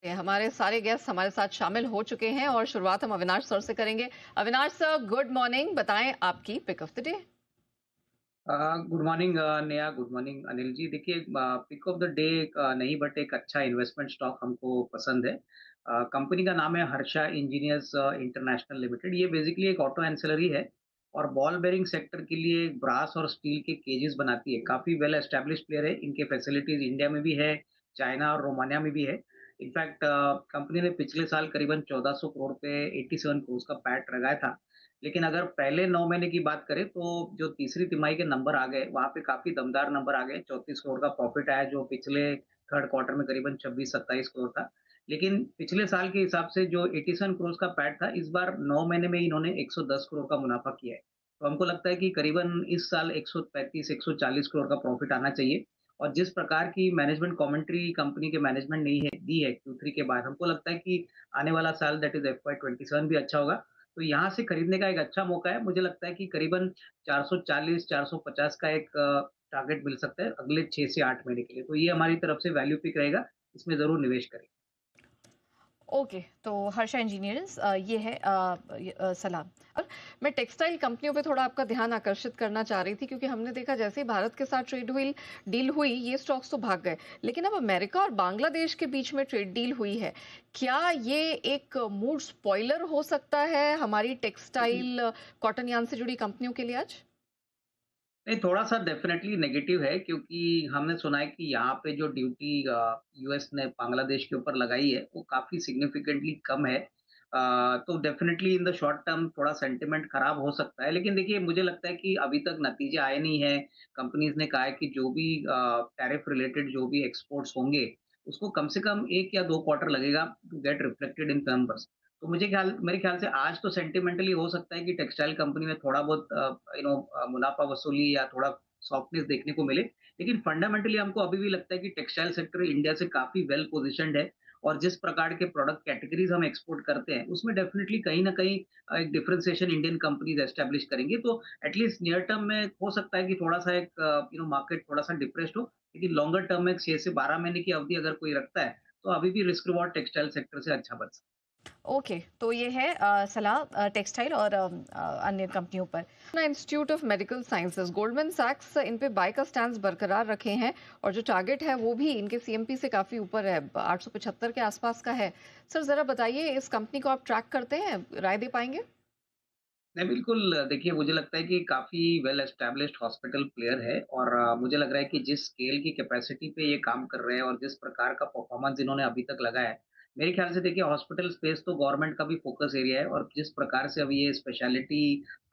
हमारे सारे गेस्ट हमारे साथ शामिल हो चुके हैं और शुरुआत हम अविनाश सर से करेंगे। Avinash sir, good morning. बताएं आपकी pick of the day. Good morning Neha. Good morning Anil ji. देखिए, पिक ऑफ द डे नहीं, बट एक अच्छा इन्वेस्टमेंट स्टॉक हमको पसंद है। कंपनी का नाम है हर्षा इंजीनियर्स इंटरनेशनल लिमिटेड। ये बेसिकली एक ऑटो एंसिलरी है और बॉल बेरिंग सेक्टर के लिए ब्रास और स्टील के केजेस बनाती है। काफ़ी वेल एस्टेब्लिश प्लेयर है। इनके फैसिलिटीज इंडिया में भी है, चाइना और रोमानिया में भी है। इनफैक्ट कंपनी ने पिछले साल करीबन 1400 करोड़ पे 87 करोड़ का पैट लगाया था। लेकिन अगर पहले 9 महीने की बात करें तो जो तीसरी तिमाही के नंबर आ गए, वहाँ पे काफ़ी दमदार नंबर आ गए। 34 करोड़ का प्रॉफ़िट आया, जो पिछले थर्ड क्वार्टर में करीबन 26-27 करोड़ था। लेकिन पिछले साल के हिसाब से जो 87 करोड़ का पैट था, इस बार 9 महीने में इन्होंने 110 करोड़ का मुनाफ़ा किया है। तो हमको लगता है कि करीबन इस साल 135-140 करोड़ का प्रॉफ़िट आना चाहिए। और जिस प्रकार की मैनेजमेंट कमेंट्री कंपनी के मैनेजमेंट ने दी है Q3 के बाद, हमको लगता है कि आने वाला साल, दैट इज़ FY 27 भी अच्छा होगा। तो यहाँ से खरीदने का एक अच्छा मौका है। मुझे लगता है कि करीबन 440-450 का एक टारगेट मिल सकता है अगले 6 से 8 महीने के लिए। तो ये हमारी तरफ से वैल्यू पिक रहेगा, इसमें ज़रूर निवेश करें। ओके, तो हर्षा इंजीनियर्स ये है सलाह। और मैं टेक्सटाइल कंपनियों पे थोड़ा आपका ध्यान आकर्षित करना चाह रही थी, क्योंकि हमने देखा जैसे ही भारत के साथ ट्रेड हुई डील हुई, ये स्टॉक्स तो भाग गए। लेकिन अब अमेरिका और बांग्लादेश के बीच में ट्रेड डील हुई है। क्या ये एक मूड स्पॉइलर हो सकता है हमारी टेक्सटाइल कॉटन यार्न से जुड़ी कंपनियों के लिए आज? नहीं, थोड़ा-सा डेफ़िनेटली नेगेटिव है, क्योंकि हमने सुना है कि यहाँ पे जो ड्यूटी यूएस ने बांग्लादेश के ऊपर लगाई है, वो काफ़ी सिग्निफिकेंटली कम है। तो definitely in the short term थोड़ा सेंटिमेंट खराब हो सकता है। लेकिन देखिए, मुझे लगता है कि अभी तक नतीजे आए नहीं हैं। कंपनीज़ ने कहा है कि जो भी टैरिफ रिलेटेड जो भी एक्सपोर्ट्स होंगे, उसको कम से कम 1 या 2 क्वार्टर लगेगा to get reflected in numbers. तो मेरे ख्याल से आज तो सेंटिमेंटली हो सकता है कि टेक्सटाइल कंपनी में थोड़ा बहुत मुनाफ़ा वसूली या थोड़ा सॉफ्टनेस देखने को मिले। लेकिन फंडामेंटली हमको अभी भी लगता है कि टेक्सटाइल सेक्टर इंडिया से काफ़ी वेल पोज़िशन्ड है। और जिस प्रकार के प्रोडक्ट कैटेगरीज़ हम एक्सपोर्ट करते हैं, उसमें डेफ़िनिटली कहीं न कहीं एक डिफरेंशिएशन इंडियन कंपनीज़ एस्टेब्लिश करेंगी। तो एट लीस्ट नियर टर्म में हो सकता है कि थोड़ा-सा एक मार्केट थोड़ा-सा डिप्रेस्ड हो। लेकिन लॉन्गर टर्म में 6 से 12 महीने की अवधि अगर कोई रखता है, तो अभी भी रिस्क रिवॉर्ड टेक्सटाइल सेक्टर से अच्छा बन सकता है। ओके, तो ये है सलाह टेक्सटाइल और अन्य कंपनियों पर। ना institute of medical sciences Goldman सैक्स इन पे बाय का स्टैंड बरकरार रखे हैं, और जो टारगेट है वो भी इनके सीएमपी से काफी ऊपर है, 875 के आसपास का है। सर जरा बताइए, इस कंपनी को आप ट्रैक करते हैं, राय दे पाएंगे? नहीं, बिल्कुल। देखिए, मुझे लगता है कि काफ़ी वेल एस्टेब्लिश्ड हॉस्पिटल प्लेयर है और मुझे लग रहा है कि जिस स्केल की कैपेसिटी पे ये काम कर रहे हैं और जिस प्रकार का परफॉर्मेंस इन्होंने अभी तक लगाया है, मेरे ख्याल से देखिए हॉस्पिटल स्पेस तो गवर्नमेंट का भी फोकस एरिया है और जिस प्रकार से अभी ये स्पेशलिटी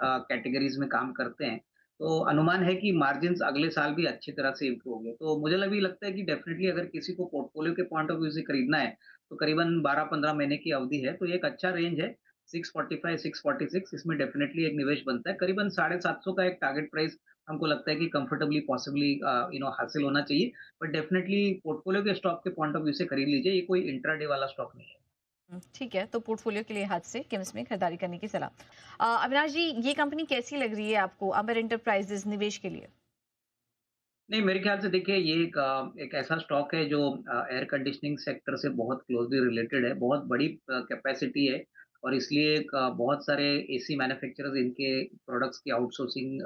कैटेगरीज़ में काम करते हैं, तो अनुमान है कि मार्जिन्स अगले साल भी अच्छी तरह से इम्प्रूव होंगे। तो मुझे भी लगता है कि डेफ़िनिटली अगर किसी को पोर्टफोलियो के पॉइंट ऑफ व्यू से खरीदना है, तो करीबन 12-15 महीने की अवधि है, तो ये एक अच्छा रेंज है। 645, 646, इसमें डेफिनिटली एक निवेश बनता है। करीबन 750 का एक टारगेट प्राइस हमको लगता है कि कंफर्टेबली पॉसिबली हासिल होना चाहिए। बट डेफिनिटली पोर्टफोलियो के स्टॉक के पॉइंट ऑफ व्यू से खरीद लीजिए, ये कोई इंट्राडे वाला स्टॉक नहीं है। ठीक है, तो पोर्टफोलियो के लिहाज से किम्स में खरीदारी करने की सलाह। अविनाश जी, ये कंपनी कैसी लग रही है आपको, अमर इंटरप्राइजेज निवेश के लिए? नहीं, मेरे ख्याल से देखिए ये एक ऐसा स्टॉक है जो एयर कंडीशनिंग सेक्टर से बहुत क्लोज़ली रिलेटेड है। बहुत बड़ी कैपेसिटी है और इसलिए बहुत सारे एसी मैन्युफैक्चरर्स इनके प्रोडक्ट्स की आउटसोर्सिंग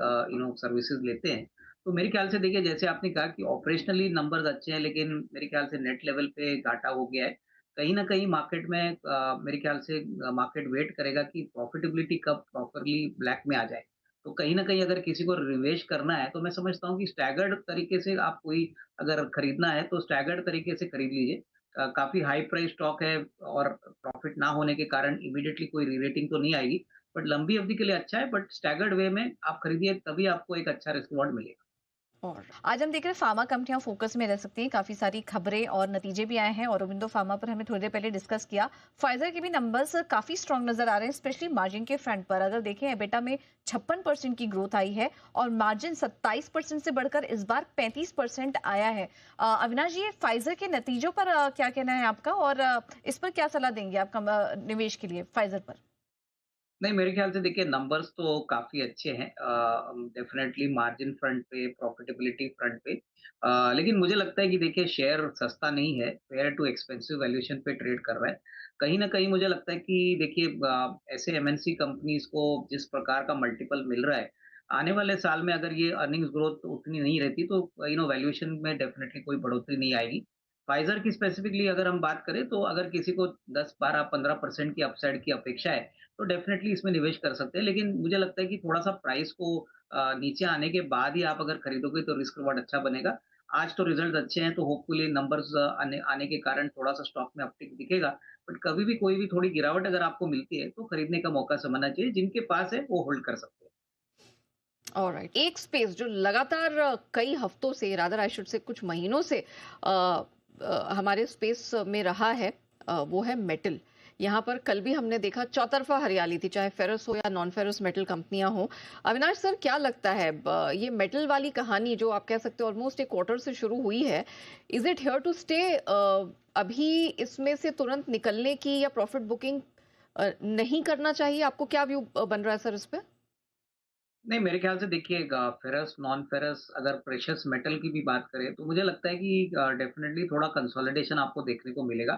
सर्विसेज़ लेते हैं। तो मेरे ख्याल से देखिए, जैसे आपने कहा कि ऑपरेशनली नंबर्स अच्छे हैं, लेकिन मेरे ख्याल से नेट लेवल पे घाटा हो गया है। कहीं न कहीं मार्केट में मेरे ख्याल से मार्केट वेट करेगा कि प्रॉफिटेबिलिटी कब प्रॉपरली ब्लैक में आ जाए। तो कहीं न कहीं अगर किसी को निवेश करना है, तो मैं समझता हूँ कि स्टैगर्ड तरीके से आप कोई अगर खरीदना है, तो स्टैगर्ड तरीके से खरीद लीजिए। काफ़ी हाई प्राइस स्टॉक है और प्रॉफिट ना होने के कारण इमीडिएटली कोई री-रेटिंग तो नहीं आएगी, बट लंबी अवधि के लिए अच्छा है, बट स्टैगर्ड वे में आप खरीदिए, तभी आपको एक अच्छा रिस्क रिवॉर्ड मिलेगा। और आज हम देख रहे हैं फार्मा कंपनियां फोकस में रह सकती हैं, काफी सारी खबरें और नतीजे भी आए हैं, और अरविंदो फार्मा पर हमने थोड़ी देर पहले डिस्कस किया। फाइजर के भी नंबर्स काफी स्ट्रांग नजर आ रहे हैं, स्पेशली मार्जिन के फ्रंट पर। अगर देखें, एबिटा में 56% की ग्रोथ आई है और मार्जिन 27% से बढ़कर इस बार 35% आया है। अविनाश जी, ये फाइजर के नतीजों पर क्या कहना है आपका, और इस पर क्या सलाह देंगे आप निवेश के लिए फाइजर पर? नहीं, मेरे ख़्याल से देखिए नंबर्स तो काफ़ी अच्छे हैं डेफ़िनेटली मार्जिन फ्रंट पे, प्रॉफ़िटेबिलिटी फ्रंट पे लेकिन मुझे लगता है कि देखिए शेयर सस्ता नहीं है, फेयर टू एक्सपेंसिव वैल्यूएशन पे ट्रेड कर रहा है। कहीं न कहीं मुझे लगता है कि देखिए ऐसे एमएनसी कंपनीज़ को जिस प्रकार का मल्टीपल मिल रहा है, आने वाले साल में अगर ये अर्निंग्स ग्रोथ उतनी नहीं रहती तो वैल्यूएशन में डेफ़िनेटली कोई बढ़ोतरी नहीं आएगी। फाइज़र की स्पेसिफ़िकली अगर हम बात करें तो अगर किसी को 10, 12, 15% की अपसाइड की अपेक्षा है, तो डेफ़िनेटली इसमें निवेश कर सकते हैं, लेकिन मुझे लगता है कि थोड़ा-सा प्राइस को नीचे आने के बाद ही आप अगर खरीदोगे तो रिस्क रिवॉर्ड अच्छा बनेगा। आज तो रिज़ल्ट अच्छे हैं, तो होपफुली नंबर्स आने आने के कारण थोड़ा-सा स्टॉक में अपटिक दिखेगा। बट कभी भी कोई भी थोड़ी गिरावट अगर आपको मिलती है, तो खरीदने का मौका समझना चाहिए। जिनके पास है, वो होल्ड कर सकते हैं। ऑलराइट, एक स्पेस जो लगातार कई हफ्तों से, रादर आई शुड से कुछ महीनों से हमारे स्पेस में रहा है, वो है मेटल। यहाँ पर कल भी हमने देखा चौतरफा हरियाली थी, चाहे फेरस हो या नॉन फेरस मेटल कंपनियां हो। अविनाश सर, क्या लगता है ये मेटल वाली कहानी जो आप कह सकते हो ऑलमोस्ट एक क्वार्टर से शुरू हुई है, is it here to stay? अभी इसमें से तुरंत निकलने की या प्रॉफिट बुकिंग नहीं करना चाहिए? आपको क्या व्यू बन रहा है सर इस पे? नहीं, मेरे ख़्याल से देखिए फेरस, नॉन फेरस अगर प्रेशियस मेटल की भी बात करें, तो मुझे लगता है कि डेफ़िनेटली थोड़ा कंसोलिडेशन आपको देखने को मिलेगा।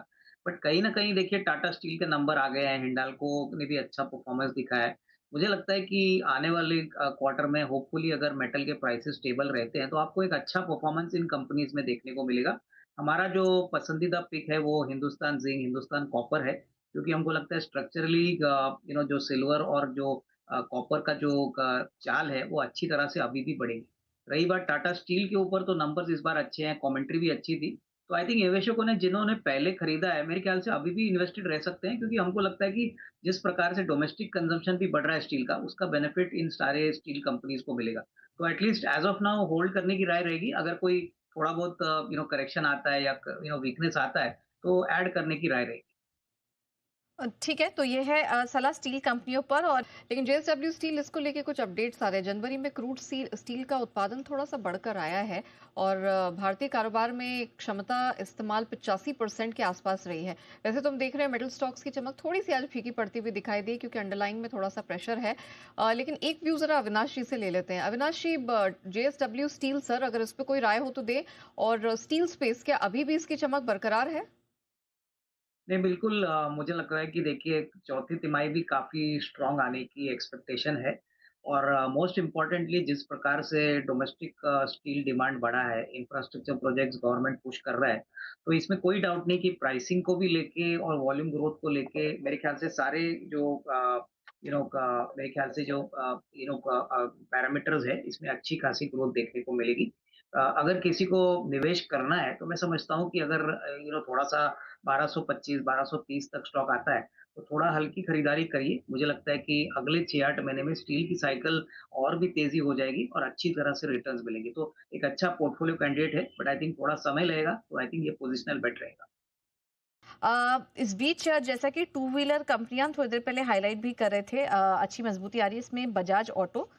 बट कहीं न कहीं देखिए टाटा स्टील के नंबर आ गए हैं, हिंडाल्को ने भी अच्छा परफ़ॉर्मेंस दिखाया है। मुझे लगता है कि आने वाले क्वार्टर में होपफुली अगर मेटल के प्राइसेज़ स्टेबल रहते हैं, तो आपको एक अच्छा परफ़ॉर्मेंस इन कंपनीज़ में देखने को मिलेगा। हमारा जो पसंदीदा पिक है, वो हिंदुस्तान ज़िंक, हिंदुस्तान कॉपर है, क्योंकि हमको लगता है स्ट्रक्चरली जो सिल्वर और जो कॉपर का जो चाल है वो अच्छी तरह से अभी भी बढ़ेगी। रही बात टाटा स्टील के ऊपर तो नंबर्स इस बार अच्छे हैं, कमेंट्री भी अच्छी थी। तो आई थिंक निवेशकों ने जिन्होंने पहले खरीदा है मेरे ख्याल से अभी भी इन्वेस्टेड रह सकते हैं क्योंकि हमको लगता है कि जिस प्रकार से डोमेस्टिक कंजम्पशन भी बढ़ रहा है स्टील का, उसका बेनिफिट इन सारे स्टील कंपनीज़ को मिलेगा। तो at least as of now hold करने की राय रहेगी। अगर कोई थोड़ा बहुत करेक्शन आता है या वीकनेस आता है, तो ऐड करने की राय रहेगी। ठीक है, तो ये है सलाह स्टील कंपनियों पर। और लेकिन जेएसडब्ल्यू स्टील, इसको लेके कुछ अपडेट्स आ रहे हैं। जनवरी में क्रूड स्टील स्टील का उत्पादन थोड़ा-सा बढ़कर आया है और भारतीय कारोबार में क्षमता इस्तेमाल 85% के आसपास रही है। वैसे तो हम देख रहे हैं मेटल स्टॉक्स की चमक थोड़ी-सी आज फीकी पड़ती हुई दिखाई दी क्योंकि अंडरलाइंग में थोड़ा-सा प्रेशर है। लेकिन एक व्यू ज़रा अविनाश जी से ले लेते हैं। अविनाश जी, ब जेएसडब्ल्यू स्टील सर, अगर इस पे कोई राय हो तो दें। और स्टील स्पेस, क्या अभी भी इसकी चमक बरकरार है? नहीं, बिल्कुल मुझे लग रहा है कि देखिए चौथी तिमाही भी काफ़ी स्ट्रॉन्ग आने की एक्सपेक्टेशन है और मोस्ट इम्पोर्टेंटली जिस प्रकार से डोमेस्टिक स्टील डिमांड बढ़ा है, इंफ्रास्ट्रक्चर प्रोजेक्ट्स गवर्नमेंट पुश कर रहा है, तो इसमें कोई डाउट नहीं कि प्राइसिंग को भी लेके और वॉल्यूम ग्रोथ को लेके मेरे ख्याल से सारे जो मेरे ख्याल से जो पैरामीटर्स है, इसमें अच्छी खासी ग्रोथ देखने को मिलेगी। अगर किसी को निवेश करना है, तो मैं समझता हूँ कि अगर थोड़ा-सा 1225, 1230 तक स्टॉक आता है, तो थोड़ा हल्की खरीदारी करिए। मुझे लगता है कि अगले 6-8 महीने में स्टील की साइकिल और भी तेज़ी हो जाएगी और अच्छी तरह से रिटर्न्स मिलेंगे। तो एक अच्छा पोर्टफोलियो कैंडिडेट है, बट आई थिंक थोड़ा समय लगेगा, तो आई थिंक ये पोजिशनल बेट रहेगा। इस बीच जैसा कि टू व्हीलर कंपनियां थोड़ी देर पहले हाईलाइट भी कर रहे थे, अच्छी मजबूती आ रही है इसमें। बजाज ऑटो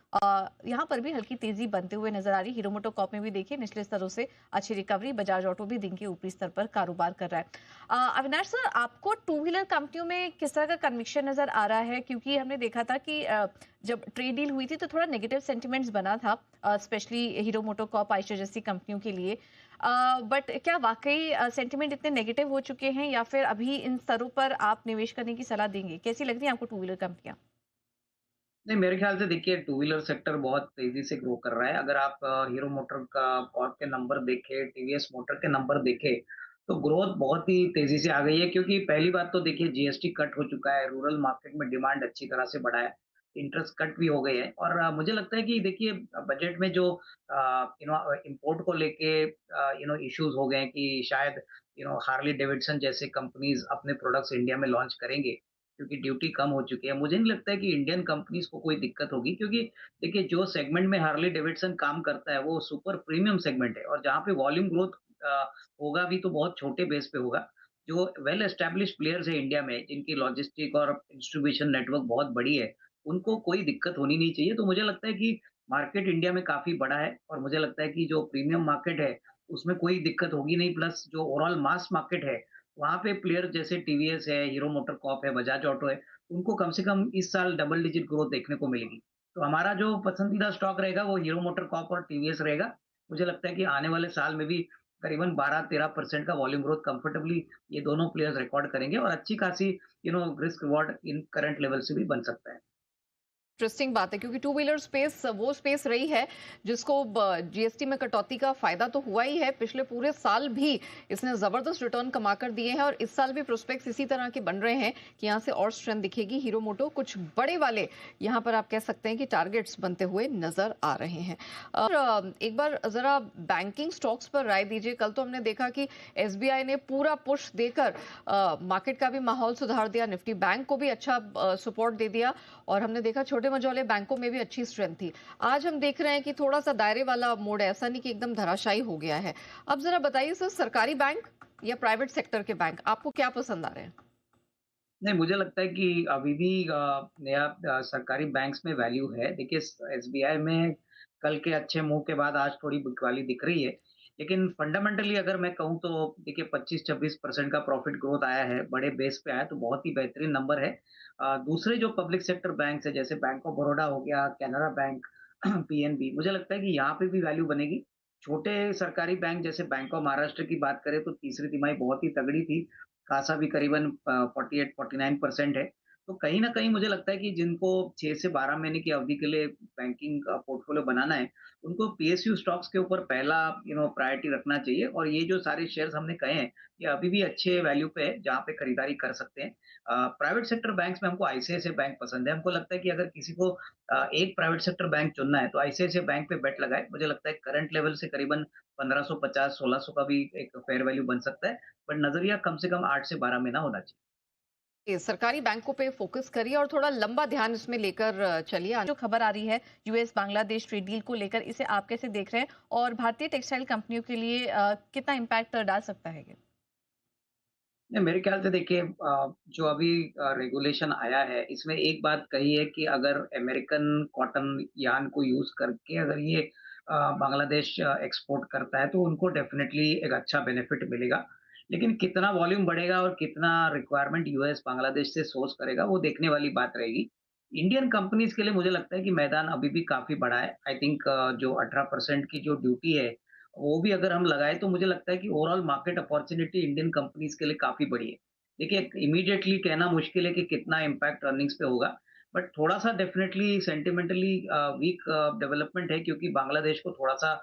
यहाँ पर भी हल्की तेजी बनते हुए नजर आ रही है। हीरो मोटो कॉप में भी देखिए निचले स्तरों से अच्छी रिकवरी। बजाज ऑटो भी दिन के ऊपरी स्तर पर कारोबार कर रहा है। अविनाश सर, आपको टू व्हीलर कंपनियों में किस तरह का कन्विक्शन नजर आ रहा है? क्योंकि हमने देखा था कि जब ट्रेड डील हुई थी तो थोड़ा नेगेटिव सेंटिमेंट्स बना था, स्पेशली हीरो मोटो कॉप, आइशर जैसी कंपनियों के लिए। बट क्या वाकई सेंटिमेंट इतने नेगेटिव हो चुके हैं या फिर अभी इन स्तरों पर आप निवेश करने की सलाह देंगे? कैसी लग रही है आपको टू व्हीलर कंपनियां? नहीं, मेरे ख्याल से देखिए टू व्हीलर सेक्टर बहुत तेज़ी से ग्रो कर रहा है। अगर आप हीरो मोटर का कॉर्प के नंबर देखें, टीवीएस मोटर के नंबर देखें, तो ग्रोथ बहुत ही तेज़ी से आ गई है क्योंकि पहली बात तो देखिए जीएसटी कट हो चुका है, रूरल मार्केट में डिमांड अच्छी तरह से बढ़ा है, इंटरेस्ट कट भी हो गए हैं और मुझे लगता है कि देखिए बजट में जो इम्पोर्ट को लेके इश्यूज़ हो गए हैं कि शायद हार्ले डेविडसन जैसे कंपनीज़ अपने प्रोडक्ट्स इंडिया में लॉन्च करेंगे। क्योंकि ड्यूटी कम हो चुकी है। मुझे नहीं लगता है कि इंडियन कंपनीज़ को कोई दिक्कत होगी क्योंकि देखिए जो सेगमेंट में हार्ले डेविडसन काम करता है वो सुपर प्रीमियम सेगमेंट है और जहाँ पे वॉल्यूम ग्रोथ होगा भी तो बहुत छोटे बेस पे होगा। जो वेल एस्टेब्लिश्ड प्लेयर्स है इंडिया में जिनकी लॉजिस्टिक और डिस्ट्रीब्यूशन नेटवर्क बहुत बड़ी है, उनको कोई दिक्कत होनी नहीं चाहिए। तो मुझे लगता है कि मार्केट इंडिया में काफ़ी बड़ा है और मुझे लगता है कि जो प्रीमियम मार्केट है, उसमें कोई दिक्कत होगी नहीं प्लस जो ओवरऑल मास मार्केट है, वहाँ पे प्लेयर जैसे टीवीएस है, हीरो मोटोकॉर्प है, बजाज ऑटो है, उनको कम से कम इस साल डबल डिजिट ग्रोथ देखने को मिलेगी। तो हमारा जो पसंदीदा स्टॉक रहेगा वो हीरो मोटर कॉर्प और टीवीएस रहेगा। मुझे लगता है कि आने वाले साल में भी करीबन 12-13% का वॉल्यूम ग्रोथ कंफर्टेबली ये दोनों प्लेयर्स रिकॉर्ड करेंगे और अच्छी खासी risk reward in current level से भी बन सकता है। इंटरेस्टिंग बात है क्योंकि टू व्हीलर स्पेस वो स्पेस रही है जिसको जीएसटी में कटौती का फायदा तो हुआ ही है। पिछले पूरे साल भी इसने जबरदस्त रिटर्न कमा कर दिए हैं और इस साल भी प्रोस्पेक्ट्स इसी तरह के बन रहे हैं कि यहाँ से और स्ट्रेंथ दिखेगी। हीरो मोटो कुछ बड़े वाले यहाँ पर आप कह सकते हैं कि टारगेट्स बनते हुए नजर आ रहे हैं। और एक बार जरा बैंकिंग स्टॉक्स पर राय दीजिए। कल तो हमने देखा कि एसबीआई ने पूरा पुश देकर मार्केट का भी माहौल सुधार दिया, निफ्टी बैंक को भी अच्छा सपोर्ट दे दिया और हमने देखा छोटे मझोले बैंकों में भी अच्छी स्ट्रेंथ थी। आज हम देख रहे हैं कि थोड़ा सा दायरे वाला मोड़ है, ऐसा नहीं कि एकदम धराशायी हो गया है। अब जरा बताइए सर, सरकारी बैंक या प्राइवेट सेक्टर के बैंक आपको क्या पसंद आ रहे हैं? नहीं, मुझे लगता है कि अभी भी नया सरकारी बैंक्स में वैल्यू है। देखिए एसबीआई में कल के अच्छे मूव के बाद आज थोड़ी बिकवाली दिख रही है। लेकिन फंडामेंटली अगर मैं कहूँ तो देखिए 25-26% का प्रॉफिट ग्रोथ आया है, बड़े बेस पे आया है, तो बहुत ही बेहतरीन नंबर है। दूसरे जो पब्लिक सेक्टर बैंक्स हैं जैसे बैंक ऑफ बड़ौदा हो गया, कैनरा बैंक, पीएनबी, मुझे लगता है कि यहाँ पे भी वैल्यू बनेगी। छोटे सरकारी बैंक जैसे बैंक ऑफ महाराष्ट्र की बात करें तो तीसरी तिमाही बहुत ही तगड़ी थी। कासा भी करीबन 48-49% है। तो कहीं न कहीं मुझे लगता है कि जिनको 6 से 12 महीने की अवधि के लिए बैंकिंग का पोर्टफ़ोलियो बनाना है, उनको पीएसयू स्टॉक्स के ऊपर पहला प्रायोरिटी रखना चाहिए और ये जो सारे शेयर्स हमने कहे हैं, ये अभी भी अच्छे वैल्यू पे है, जहाँ पे खरीदारी कर सकते हैं। प्राइवेट सेक्टर बैंक्स में हमको आईसीआईसीआई बैंक पसंद है। हमको लगता है कि अगर किसी को एक प्राइवेट सेक्टर बैंक चुनना है, तो आईसीआईसीआई बैंक पे बेट लगाए। मुझे लगता है करंट लेवल से करीबन 1550-1600 का भी एक फेयर वैल्यू बन सकता है। बट नज़रिया कम से कम 8 से 12 महीना होना चाहिए। ये सरकारी बैंकों पे फोकस करिए और थोड़ा लंबा ध्यान इसमें लेकर चलिए। जो खबर आ रही है यूएस बांग्लादेश ट्रेड डील को लेकर, इसे आप कैसे देख रहे हैं और भारतीय टेक्सटाइल कंपनियों के लिए कितना इम्पैक्ट डाल सकता है ये? नहीं, मेरे ख्याल से देखिए जो अभी रेगुलेशन आया है, इसमें एक बात कही है कि अगर अमेरिकन कॉटन यार्न को यूज़ करके अगर ये बांग्लादेश एक्सपोर्ट करता है, तो उनको डेफ़िनेटली एक अच्छा बेनिफिट मिलेगा। लेकिन कितना वॉल्यूम बढ़ेगा और कितना रिक्वायरमेंट यूएस बांग्लादेश से सोर्स करेगा, वो देखने वाली बात रहेगी। इंडियन कंपनीज़ के लिए मुझे लगता है कि मैदान अभी भी काफ़ी बड़ा है। आई थिंक जो 18% की जो ड्यूटी है, वो भी अगर हम लगाएँ तो मुझे लगता है कि overall market opportunity Indian companies के लिए काफ़ी बड़ी है। देखिए, इमीडिएटली कहना मुश्किल है कि कितना इम्पैक्ट अर्निंग्स पे होगा, बट थोड़ा-सा डेफ़िनेटली सेंटिमेंटली वीक डेवलपमेंट है क्योंकि बांग्लादेश को थोड़ा-सा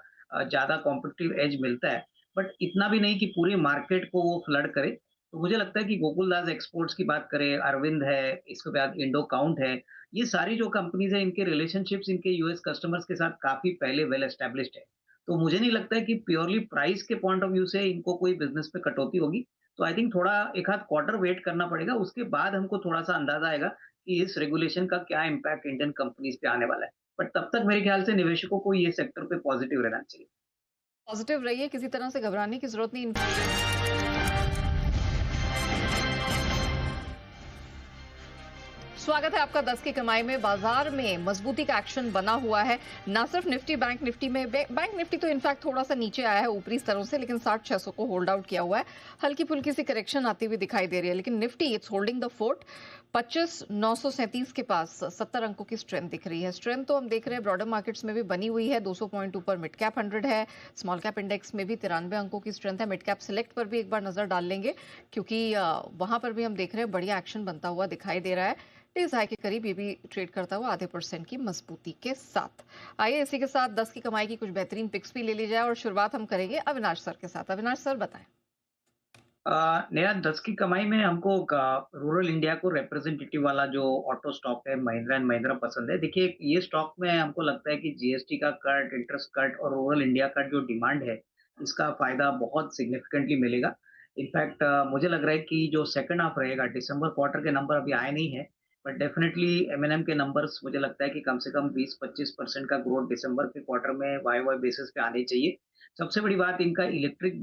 ज़्यादा कॉम्पिटिटिव एज मिलता है, बट इतना भी नहीं कि पूरी मार्केट को वो फ्लड करे। तो मुझे लगता है कि गोकुलदास एक्सपोर्ट्स की बात करें, अरविंद है, इसके बाद इंडो काउंट है, ये सारी जो कंपनीज़ हैं, इनके रिलेशनशिप्स इनके यूएस कस्टमर्स के साथ काफ़ी पहले वेल एस्टेब्लिश्ड है। तो मुझे नहीं लगता है कि प्योरली प्राइस के पॉइंट ऑफ व्यू से इनको कोई बिज़नेस पे कटौती होगी। तो आई थिंक थोड़ा 1 आध क्वार्टर वेट करना पड़ेगा, उसके बाद हमको थोड़ा-सा अंदाज़ा आएगा कि इस रेगुलेशन का क्या इम्पैक्ट इंडियन कंपनीज़ पे आने वाला है। बट तब तक मेरे ख्याल से निवेशकों को ये सेक्टर पे पॉज़िटिव रहना चाहिए। पॉजिटिव रहिए, किसी तरह से घबराने की जरूरत नहीं। स्वागत है आपका 10 की कमाई में। बाजार में मजबूती का एक्शन बना हुआ है। ना सिर्फ निफ्टी, बैंक निफ्टी में बैंक निफ्टी तो इनफैक्ट थोड़ा सा नीचे आया है ऊपरी स्तरों से, लेकिन 60-600 को होल्ड आउट किया हुआ है। हल्की फुल्की सी करेक्शन आती हुई दिखाई दे रही है, लेकिन Nifty it's holding the fort. 25,937 के पास 70 अंकों की स्ट्रेंथ दिख रही है। स्ट्रेंथ तो हम देख रहे हैं ब्रॉडर मार्केट्स में भी बनी हुई है। 200 पॉइंट ऊपर मिड कैप 100 है। स्मॉल कैप इंडेक्स में भी 93 अंकों की स्ट्रेंथ है। मिड कैप सिलेक्ट पर भी एक बार नजर डाल लेंगे क्योंकि वहां पर भी हम देख रहे हैं बढ़िया एक्शन बनता हुआ दिखाई दे रहा है। डेज हाई के करीब ये भी ट्रेड करता हुआ आधे % की मजबूती के साथ। आइए इसी के साथ 10 की कमाई की कुछ बेहतरीन पिक्स भी ले ली जाए और शुरुआत हम करेंगे अविनाश सर के साथ। अविनाश सर बताएं। नया 10 की कमाई में हमको रूरल इंडिया को रिप्रेजेंटेटिव वाला जो ऑटो स्टॉक है महिंद्रा एंड महिंद्रा पसंद है। देखिए ये स्टॉक में हमको लगता है कि जीएसटी का कट, इंटरेस्ट कट और रूरल इंडिया का जो डिमांड है, इसका फायदा बहुत सिग्निफिकेंटली मिलेगा। इनफैक्ट मुझे लग रहा है कि जो सेकंड हाफ रहेगा, दिसंबर क्वार्टर के नंबर अभी आए नहीं है, बट डेफिनेटली एम&एम के नंबर्स मुझे लगता है कि कम से कम 20-25% का ग्रोथ दिसंबर के क्वार्टर में वाई वाई बेसिस पे आने चाहिए। सबसे बड़ी बात इनका इलेक्ट्रिक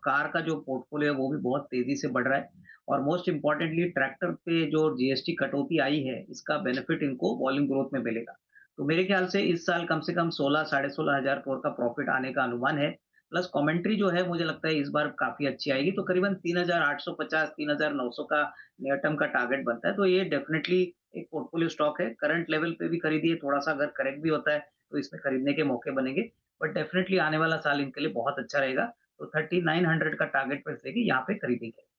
कार का जो पोर्टफोलियो है वो भी बहुत तेज़ी से बढ़ रहा है और मोस्ट इम्पोर्टेंटली ट्रैक्टर पे जो जीएसटी कटौती आई है, इसका बेनिफिट इनको वॉल्यूम ग्रोथ में मिलेगा। तो मेरे ख्याल से इस साल कम से कम 16 साढ़े 16 हज़ार करोड़ का प्रॉफिट आने का अनुमान है। प्लस कमेंट्री जो है मुझे लगता है इस बार काफ़ी अच्छी आएगी, तो करीबन 3,850 3,900 का नियर टर्म का टारगेट बनता है, तो ये डेफ़िनेटली एक पोर्टफोलियो स्टॉक है। करंट लेवल पे भी खरीदिए, थोड़ा-सा अगर करेक्ट भी होता है, तो इसमें खरीदने के मौके बनेंगे। बट डेफ़िनेटली आने वाला साल इनके लिए बहुत अच्छा रहेगा, तो 3900 का टारगेट प्राइस लेके यहाँ पे खरीदेंगे।